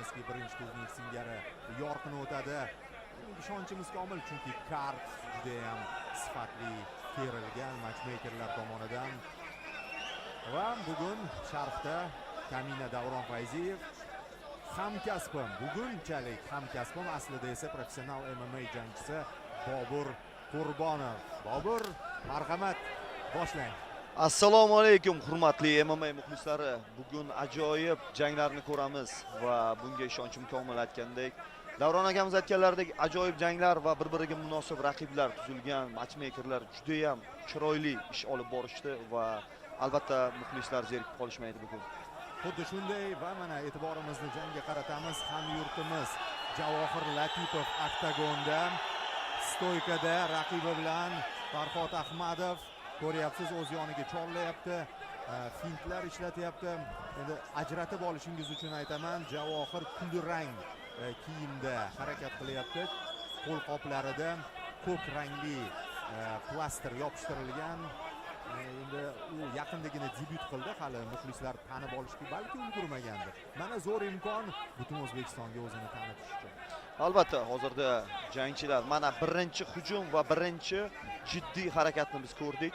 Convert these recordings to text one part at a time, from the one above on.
Afsuski birinchi turning singari yorqin o'tadi. Ishonchimiz komil, chunki kart juda ham sifatli terilgan matchmakerlar tomonidan. Va bugun sharhda Kamina Davron Fayziyev hamkasbim, bugunchalik hamkasbim, aslida esa professional MMA jangchisi Bobur Qurbonov. Bobur, marhamat, boshlang. Assalomu alaykum hurmatli MMA muxlislari. Bugun ajoyib janglarni ko'ramiz va bunga ishonchim komil. Aytgandek, Davron akamiz aytganlaridek ajoyib janglar va bir-biriga munosib raqiblar tuzilgan, matchmakerlar juda ham chiroyli ish olib borishdi va albatta muxlislar zerikib qolishmaydi bugun. Xuddi shunday va mana e'tiborimizni jangga qaratamiz. Hamyurtimiz Javohir Latipov oktagonda stoykada raqibi bilan Farhod Ahmadov, ko'ryapsiz, o'z yoniga chorlayapti, fintlar ishlatyapti. Endi ajratib olishingiz uchun aytaman, Javohir kulrang kiyimda harakat qilyapti. Qo'l qoplarida ko'k rangli plaster yopishtirilgan. Endi u yaqindagina debyut qildi, hali muxlislar tanib olishga balki ulgurmagandir. Mana zo'r imkon butun O'zbekistonga o'zini tanitish uchun. Albatta, hozirda jangchilar mana birinchi hujum va birinchi jiddiy harakatni biz ko'rdik.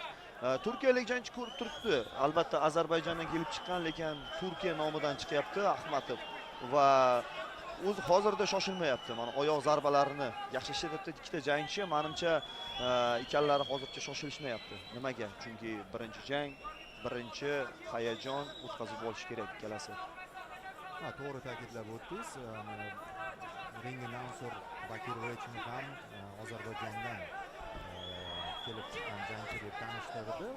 Turkiyalik jangchi ko'rib turibdi. Albatta Ozarbayjondan kelib chiqqan, lekin Turkiya nomidan chiqyapti Ahmatov va o'zi hozirda shoshilmayapti. Mana oyoq zarbalarini yaxshi ishlatyapti ikkita jangchi. Menimcha ikkalari hozircha shoshilishmayapti. Nimaga? Chunki birinchi jang, birinchi hayajon o'tkazib olish kerak ikkalasi. Ha, to'g'ri ta'kidlab o'tdingiz. Ring announcer Bakir Rechni ham Ozarbayjondan kelib chiqqan jangchi deb tanishtirdi.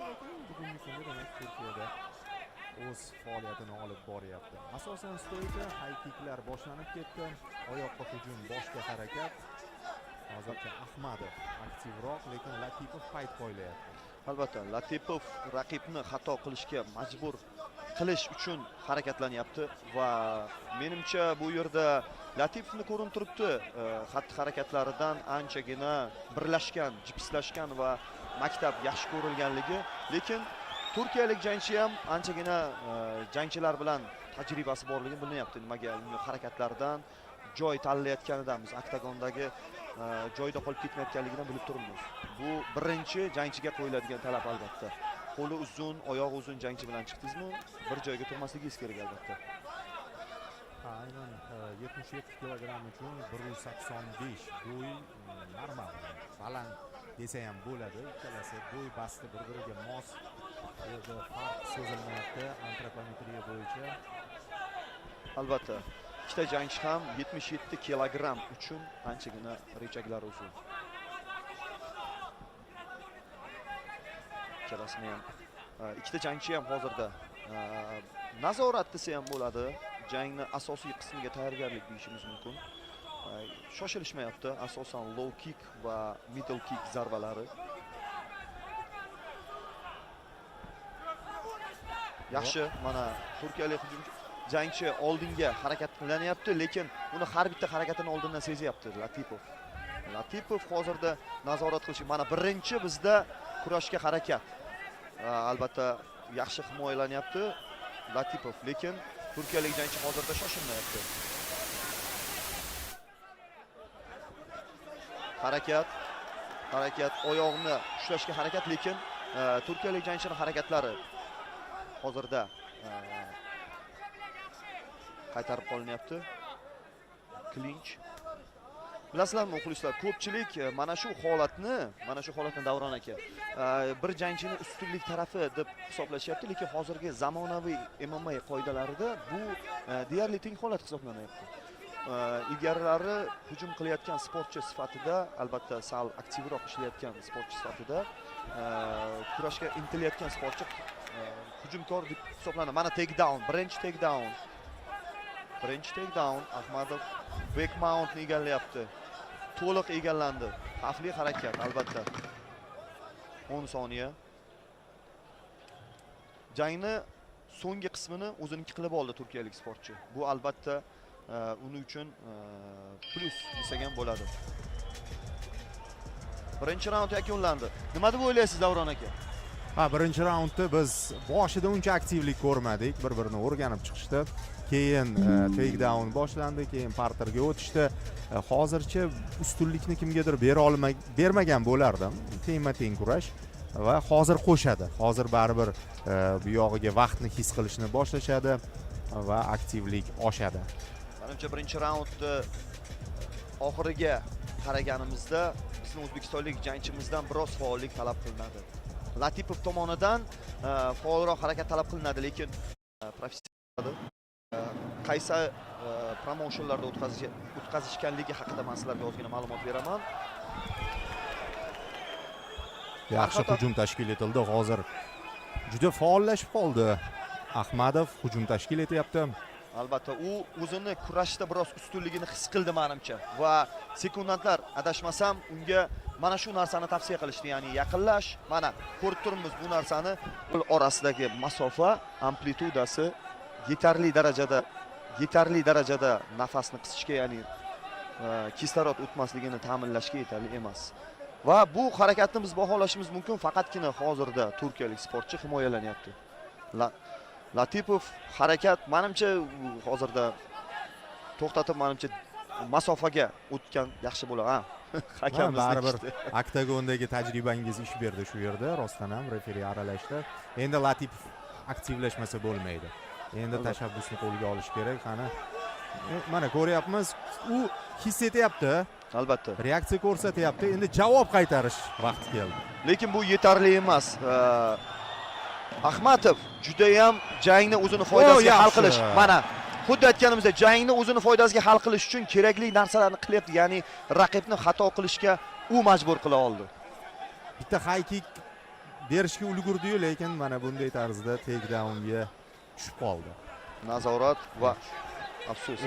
Bugungi kunda demak Turkiyada o'z faoliyatini olib boryapti. Asosan stoyka, high kicklar boshlanib ketdi. Oyoqqa hujum, boshga harakat. Hozircha Ahmadov aktivroq, lekin Latipov payt qo'ylayapti. Albatta, Latipov raqibni xato qilishga majbur qilish uchun harakatlanyapti va menimcha bu yerda Latipovni ko'rinib turibdi. Xatti-harakatlaridan anchagina birlashgan, jipislashgan va maktab yaxshi ko'rilganligi, lekin turkiyalik jangchi ham anchagina jangchilar bilan tajribasi borligini bilinyapti. Nimaga? Uning harakatlaridan joy tanlayotganidan biz oktagondagi joyda qolib ketmayotganligidan bilib turibmiz. Bu birinchi jangchiga qo'yiladigan talab albatta. Qo'li uzun, oyog'i uzun jangchi bilan chiqdingizmi, bir joyga turmasligingiz kerak albatta. Aynan 77 kilogramm uchun 185 bo'y normal, baland desa ham bo'ladi. Ikkalasi bo'y basti bir-biriga mos. Yerda farq sezilmayapti antropometriya bo'yicha. Albatta, ikkita jangchi ham 77 kilogramm uchun anchagina rechaklari uzun. Ikkalasini ham ikkita jangchi ham hozirda nazorat desa ham bo'ladi. Jangni asosiy qismiga tayyorgarlik deyishimiz mumkin. Shoshilishmayapti, asosan low kick va middle kick zarbalari. Yaxshi, mana turkiyalik hujumchi jangchi oldinga harakat qilanyapti, lekin uni har bitta harakatini oldindan sezyapti Latipov. Latipov hozirda nazorat qilish. Mana birinchi bizda kurashga harakat. Albatta yaxshi himoyalanyapti Latipov, lekin turkiyalik jangchi hozirda shoshilmayapti. Harakat, oyoqni ushlashga harakat, lekin turkiyalik jangchining harakatlari hozirda qaytarib qolinyapti. Clinch. Bilasizlarmi muxlislar, ko'pchilik mana shu holatni Davron aka bir jangchini ustunlik tarafi deb hisoblashyapti, lekin hozirgi zamonaviy MMA qoidalarida bu deyarli teng holat hisoblanayapti. Ilgarilari hujum qilayotgan sportchi sifatida, albatta sal aktivroq ishlayotgan sportchi sifatida, kurashga intilayotgan sportchi hujumkor deb hisoblanadi. Mana takedown, birinchi takedown, Ahmadov back mountni egallayapti. To'liq egallandi. Xavfli harakat albatta. 10 soniya. Jangni so'nggi qismini o'ziniki qilib oldi turkiyalik sportchi. Bu albatta uning uchun plus desak ham bo'ladi. Birinchi raund yakunlandi. Nima deb o'ylaysiz Davron aka? Ha, birinchi raundda biz boshida uncha aktivlik ko'rmadik, bir-birini o'rganib chiqishdi. Keyin takedown boshlandi, keyin parterga o'tishdi. Hozircha ustunlikni kimgadir bermagan bo'lardim. Tengma-teng kurash va hozir qo'shadi. Hozir baribir bu yog'iga vaqtni his qilishni boshlashadi va aktivlik oshadi. Menimcha birinchi raundni oxiriga qaraganimizda bizning o'zbekistonlik jangchimizdan biroz faollik talab qilinadi. Latipov tomonidan faolroq harakat talab qilinadi, lekin professional qaysi promotionlarda o'tkazishganligi haqida men sizlarga ozgina ma'lumot beraman. Yaxshi hujum tashkil etildi. Hozir juda faollashib qoldi. Ahmadov hujum tashkil etyapti. Albatta, u o'zini kurashda biroz ustunligini his qildi menimcha va sekundantlar adashmasam unga mana shu narsani tavsiya qilishdi, ya'ni yaqinlash. Mana ko'rib turibmiz bu narsani. Ular orasidagi masofa, amplitudasi yetarli darajada nafasni qisishga, ya'ni kislorod o'tmasligini ta'minlashga yetarli emas. Va bu harakatni biz baholashimiz mumkin faqatgina hozirda turkiyalik sportchi himoyalanyapti. Latipov harakat menimcha hozirda to'xtatib, menimcha masofaga o'tgan yaxshi bo'ladi. Hakamimiz baribir oktagondagi tajribangiz ish berdi shu yerda, rostdan ham referi aralashdi. Endi Latipov aktivlashmasa bo'lmaydi. Endi tashabbusni qo'lga olish kerak. Qani mana ko'ryapmiz, u his etyapti. Albatta. Reaksiya ko'rsatyapti. Endi javob qaytarish vaqti keldi. Lekin bu yetarli emas. Ahmadov juda ham jangni o'zini foydasiga hal qilish. Mana xuddi aytganimizda jangni o'zini foydasiga hal qilish uchun kerakli narsalarni qilyapti, ya'ni raqibni xato qilishga u majbur qila oldi. Bitta high kick berishga ulgurdi-yu, lekin mana bunday tarzda takedownga tushib qoldi. Nazorat va afsus.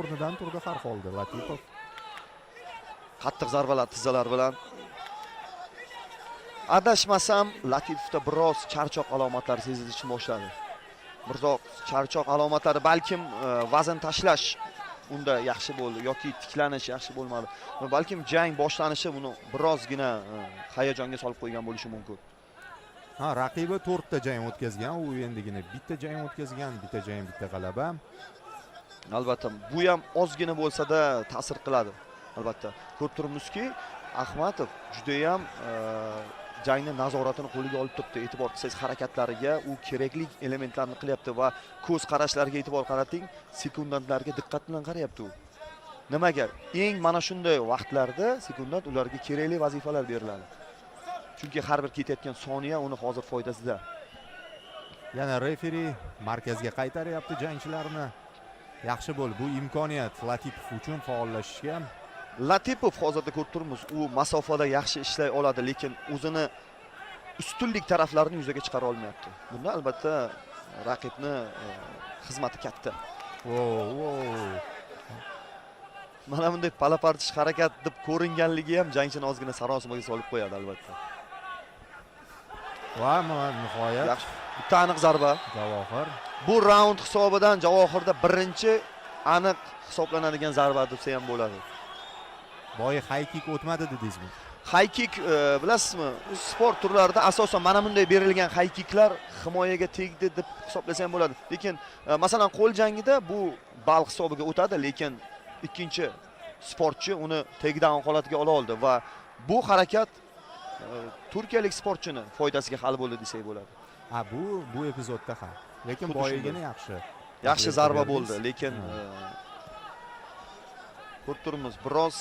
O'rnidan turdi har holda Latipov. Qattiq zarbalar, tizzalar bilan. Adashmasam, Latipovda biroz charchoq alomatlari sezilishni boshladi. Biroz charchoq alomatlari, balkim vazn tashlash unda yaxshi bo'ldi yoki tiklanish yaxshi bo'lmadi. Balkim jang boshlanishi buni birozgina hayajonga solib qo'ygan bo'lishi mumkin. Ha, raqibi 4 ta jang o'tkazgan, u endigina bitta jang o'tkazgan, bitta jang, bitta g'alaba. Albatta, bu ham ozgina bo'lsa-da ta'sir qiladi. Albatta, ko'rib turibmizki, Ahmadov juda ham jangni nazoratini qo'liga olib turibdi. E'tibor qilsangiz harakatlariga, u kerakli elementlarni qilyapti va ko'z qarashlariga e'tibor qarating, sekundantlarga diqqat bilan qarayapti u. Nimaga? Eng mana shunday vaqtlarda sekundant ularga kerakli vazifalar beriladi. Chunki har bir ketayotgan soniya uni hozir foydasida. Yana referi markazga qaytaryapti jangchilarni. Yaxshi bo'ldi, bu imkoniyat Latipov uchun faollashishga. Latipov hozirda ko'rib turibmiz, u masofada yaxshi ishlay oladi, lekin o'zini ustunlik taraflarini yuzaga chiqara olmayapti. Bunda albatta raqibni xizmati katta. Mana bunday palapartish harakat deb ko'ringanligi ham jangchini ozgina sarosimaga solib qo'yadi albatta. Va nihoyat bitta aniq zarba. Javohir. Bu raund hisobidan Javohirda birinchi aniq hisoblanadigan zarba desa ham bo'ladi. Boyi high kick o'tmadi dedingizmi? High kick bilasizmi, sport turlarida asosan mana bunday berilgan high kicklar himoyaga tegdi deb hisoblasa ham bo'ladi. Lekin masalan qo'l jangida bu ball hisobiga o'tadi, lekin ikkinchi sportchi uni takedown holatiga ola oldi va bu harakat turkiyalik sportchini foydasiga hal bo'ldi desak bo'ladi. Ha, bu epizodda ham. Lekin boyigina yaxshi. Yaxshi zarba bo'ldi, lekin ko'rib turibmiz, biroz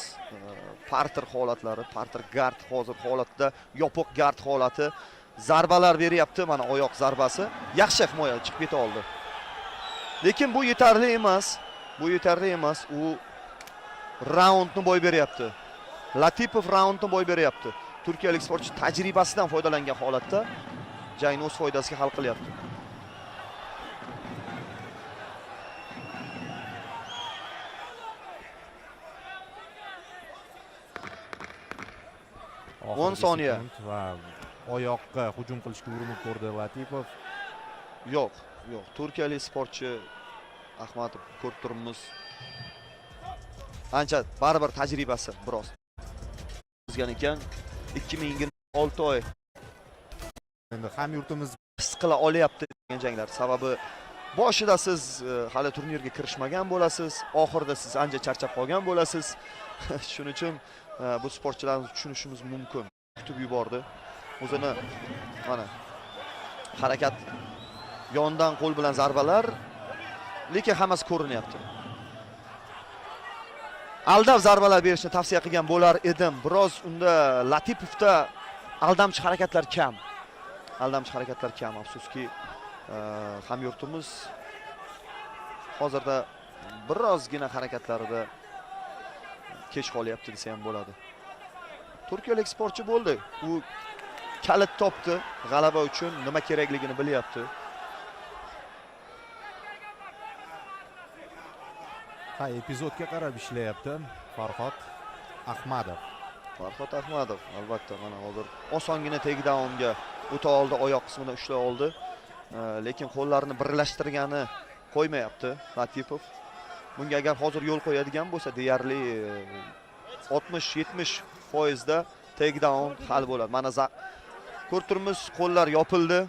parter holatlari, parter gard hozir holatda, yopiq gard holati, zarbalar beryapti, mana oyoq zarbasi. Yaxshi himoya chiqib keta oldi. Lekin bu yetarli emas. Bu yetarli emas. U raundni boy beryapti. Latipov raundni boy beryapti. Turkiyalik sportchi tajribasidan foydalangan holatda jangni o'z foydasiga hal qilyapti. O'n soniya va oyoqqa hujum qilishga urinib ko'rdi Latipov. Yo'q. Turkiyalik sportchi Ahmadov ko'rib turibmiz. Ancha baribir tajribasi biroz o'zgan ekan. 2026 oy Endi hamyurtimiz his qila olyapti degan janglar. Sababi boshida siz hali turnirga kirishmagan bo'lasiz, oxirida siz ancha charchab qolgan bo'lasiz. Shuning uchun bu sportchilarni tushunishimiz mumkin. Kutib yubordi. O'zini mana harakat yondan qo'l bilan zarbalar, lekin hammasi ko'rinyapti. Aldab zarbalar berishni tavsiya qilgan bo'lar edim. Biroz unda Latipovda aldamchi harakatlar kam. Aldamchi harakatlar kam. Afsuski, hamyurtimiz hozirda birozgina harakatlarida kech qolyapti desa ham bo'ladi. Turkiyalik sportchi bo'ldi. U kalit topdi. G'alaba uchun nima kerakligini bilyapti. ha epizodga qarab ishlayapti Farhod Ahmadov. Farhod Ahmadov albatta mana hozir osongina takedownga o'ta oldi, oyoq qismidan ushlay oldi. Lekin qo'llarini birlashtirgani qo'ymayapti Latipov. Bunga agar hozir yo'l qo'yadigan bo'lsa, deyarli 60-70% da takedown hal bo'ladi. Mana ko'rib turibmiz, qo'llar yopildi.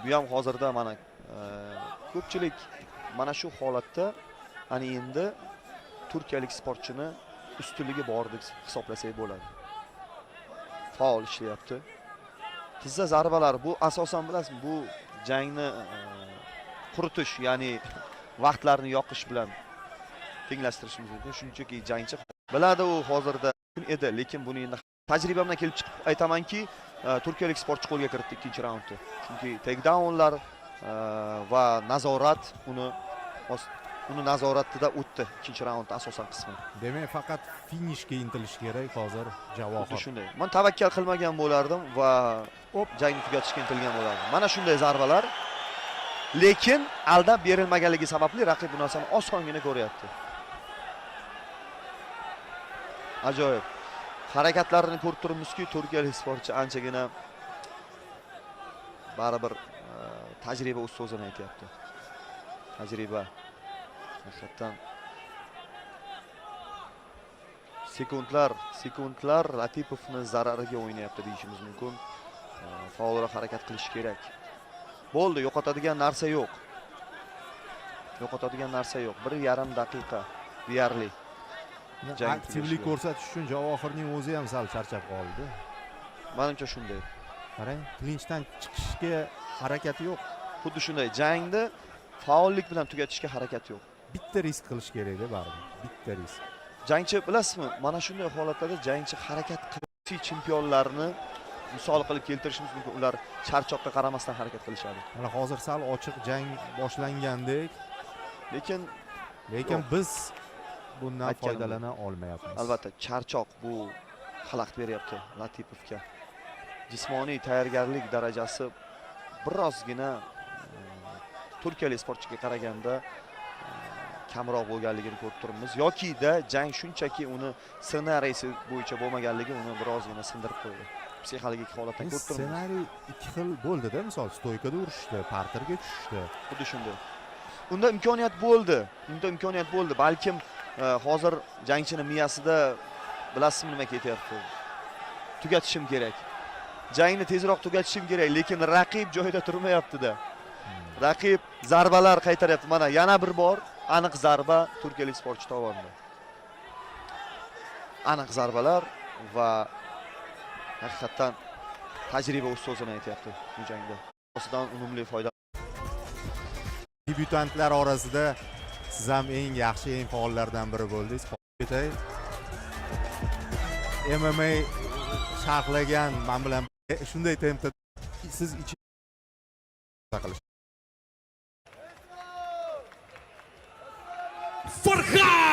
Bu ham hozirda mana ko'pchilik mana shu holatda ana endi turkiyalik sportchini ustunligi bor deb hisoblasak bo'ladi. Faol ishlayapti. Tizza zarbalar bu asosan bilasizmi, bu jangni quritish, ya'ni vaqtlarni yoqish bilan tenglashtirishimiz mumkin. Shunchaki jangchi biladi u hozirda edi, lekin buni endi tajribamdan kelib chiqib aytamanki, turkiyalik sportchi qo'lga kiritdi ikkinchi raundni. Chunki takedownlar va nazorat uni nazoratida o'tdi ikkinchi raund asosan qismi. Demak, faqat finishga intilish kerak hozir Javohir. Shunday. Men tavakkal qilmagan bo'lardim va jangni tugatishga intilgan bo'lardim. Mana shunday zarbalar. Lekin aldab berilmaganligi sababli raqib bu narsani osongina ko'ryapti. Ajoyib. Harakatlarini ko'rib turibmizki, turkiyalik sportchi anchagina baribir tajriba o'z so'zini aytyapti. Tajriba. Haqiqatan sekundlar Latipovni zarariga o'ynayapti deyishimiz mumkin. Faolroq harakat qilish kerak. Bo'ldi, yo'qotadigan narsa yo'q. 1,5 daqiqa deyarli. Aktivlik ko'rsatish uchun Javohirning o'zi ham sal charchab qoldi. Menimcha shunday. Qarang, klinchdan chiqishga harakati yo'q. Xuddi shunday jangni faollik bilan tugatishga harakat yo'q. Bitta risk qilish kerak edi baribir. Bitta risk. Jangchi bilasizmi, mana shunday holatlarda jangchi harakat qiluvchi chempionlarni misol qilib keltirishimiz mumkin. Ular charchoqqa qaramasdan harakat qilishadi. Mana hozir sal ochiq jang boshlangandek, lekin biz bundan foydalana olmayapmiz. Albatta, charchoq bu xalaqit beryapti Latipovga. Jismoniy tayyorgarlik darajasi birozgina turkiyalik sportchiga qaraganda kamroq bo'lganligini ko'rib turibmiz. Yoki-da jang shunchaki uni ssenariysi bo'yicha bo'lmaganligi uni birozgina sindirib qo'ydi. Psixologik holatdan ko'rib turibmiz. Ssenariy ikki xil bo'ldi-da, misol stoykada urishdi, parterga tushdi. Xuddi shunday. Unda imkoniyat bo'ldi. Balkim hozir jangchini miyasida bilasizmi nima ketyapti? Tugatishim kerak. Jangni tezroq tugatishim kerak, lekin raqib joyida turmayapti-da. Raqib zarbalar qaytaryapti. Mana yana bir bor aniq zarba turkiyalik sportchi tomonidan. Aniq zarbalar va haqiqatan tajriba o'z so'zini aytyapti bu jangda. Osidan unumli foyda. Debyutantlar orasida siz ham eng yaxshi, eng faollardan biri bo'ldingiz. Ketay. MMA sharhlagan men bilan shunday tempda siz qilish. Farhod